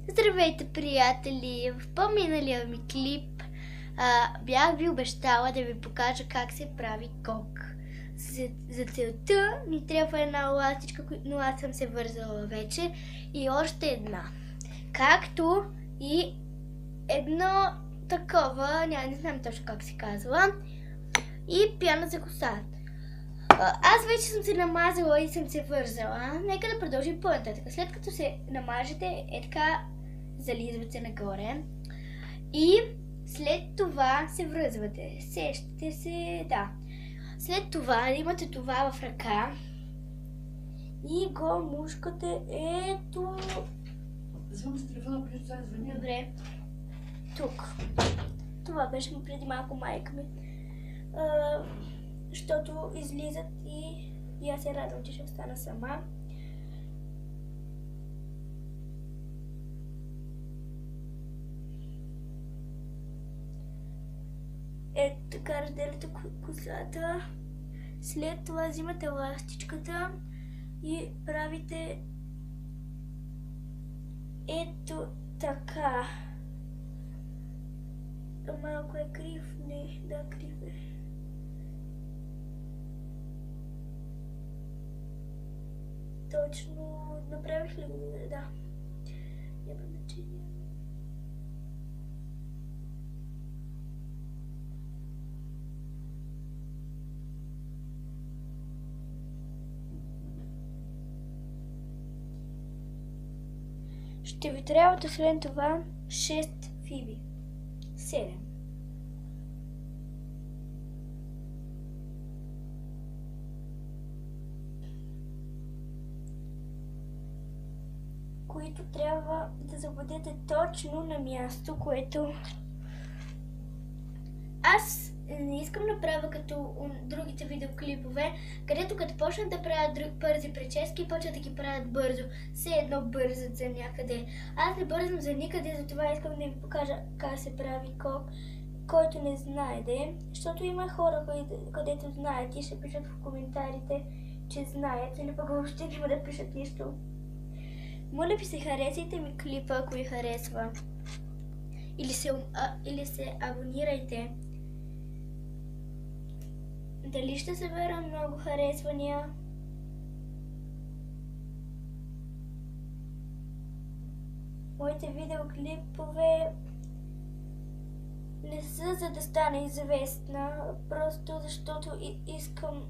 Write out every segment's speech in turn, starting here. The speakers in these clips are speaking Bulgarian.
Здравейте, приятели! В по-миналия ми клип бях ви обещала да ви покажа как се прави кок. За целта ми трябва една ластичка, но аз съм се вързала вече, и още една. Както и едно такова, не знам точно как се казва, и пяна за коса. Аз вече съм се намазала и съм се вързала. Нека да продължим по-нататък. След като се намажете, така зализвате се нагоре. И след това се връзвате. Сещате се, да. След това имате това в ръка и го мушкате ето. Звън с телефона, преди това звъня. Добре. Тук. Това беше преди малко майка ми. Защото излизат и аз се радвам, че ще остана сама. Ето така разделяте косата. След това взимате ластичката и правите ето така. Малко е крив, не, да, крив е. Точно направих ли го? Да. Няма значение. Ще ви трябват освен това 6 фиби. 7. Които трябва да забудете точно на място, което аз не искам да правя като другите видеоклипове, където като почнат да правят бързи прически, почват да ги правят бързо. Все едно бързат за някъде. Аз не бързам за никъде, затова искам да ви покажа как се прави кок, който не знае, защото има хора, където знаят и ще пишат в коментарите, че знаят, или пък въобще няма да пишат нищо. Моля ви се, харесайте ми клипа, ако ви харесва. Или се абонирайте. Дали ще събера много харесвания? Моите видеоклипове не са за да стана известна, просто защото искам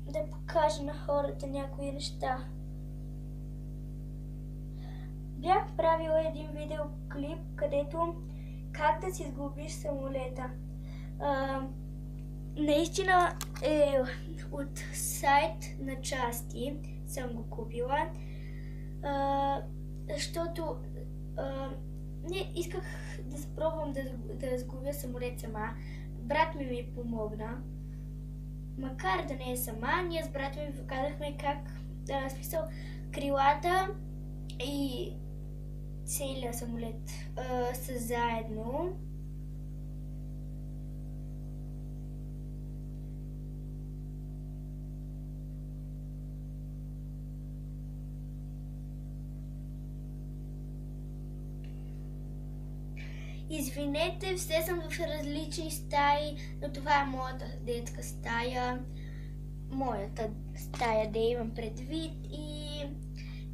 да покажа на хората някои неща. Бях правила един видеоклип, където как да си сглобиш самолета. Наистина е от сайт на части съм го купила, защото не исках да спробвам да сглобя самолет сама. Брат ми помогна, макар да не е сама. Ние с брат ми показахме как смисъл крилата и целият самолет са заедно. Извинете, все съм в различни стаи, но това е моята детска стая. Моята стая, да имам предвид, и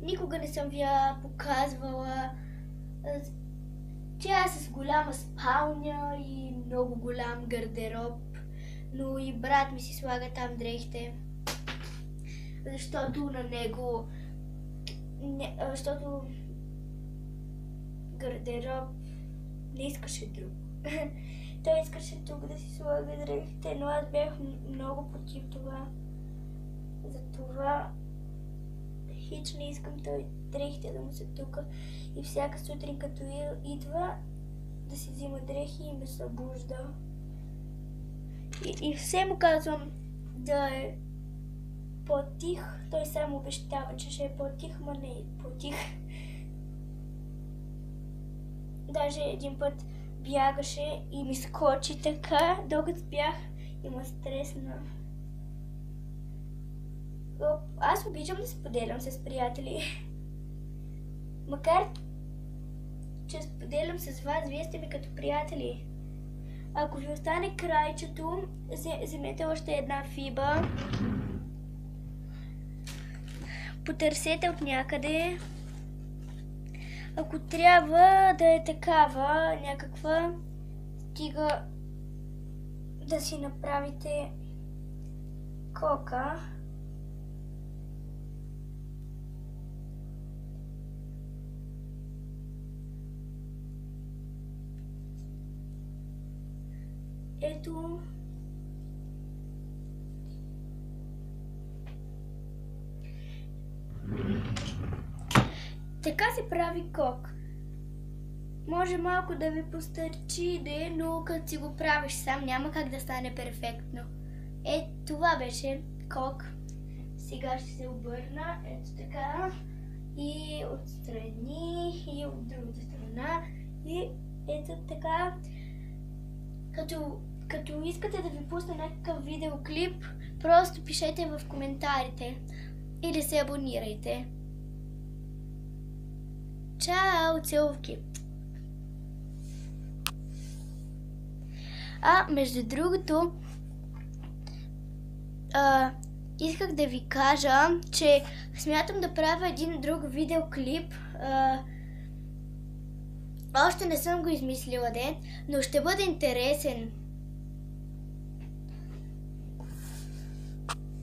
никога не съм ви я показвала. Тя е с голяма спалня и много голям гардероб, но и брат ми си слага там дрехите, защото на него, защото гардероб не искаше друг. Той искаше тук да си слага дрехите, но аз бях много против това. Затова хич не искам той дрехите да му се тука, и всяка сутрин като идва да си взима дрехи и ме събужда. И все му казвам да е по-тих. Той само обещава, че ще е по-тих, ма не е по-тих. Даже един път бягаше и ми скочи така, докато бях и ме стресна. Аз обичам да споделям с приятели. Макар че споделям с вас, вие сте ми като приятели. Ако ви остане крайчето, вземете още една фиба. Потърсете от някъде. Ако трябва да е такава, някаква, стига да си направите кока. Ето. Така се прави кок. Може малко да ви постърчи, но като си го правиш сам, няма как да стане перфектно. Това беше кок. Сега ще се обърна, ето така. И отстрани, и от другата страна. И ето така. Като искате да ви пусна някакъв видеоклип, просто пишете в коментарите или се абонирайте. Чао, целувки! Между другото, исках да ви кажа, че смятам да правя един друг видеоклип. Още не съм го измислила, но ще бъде интересен.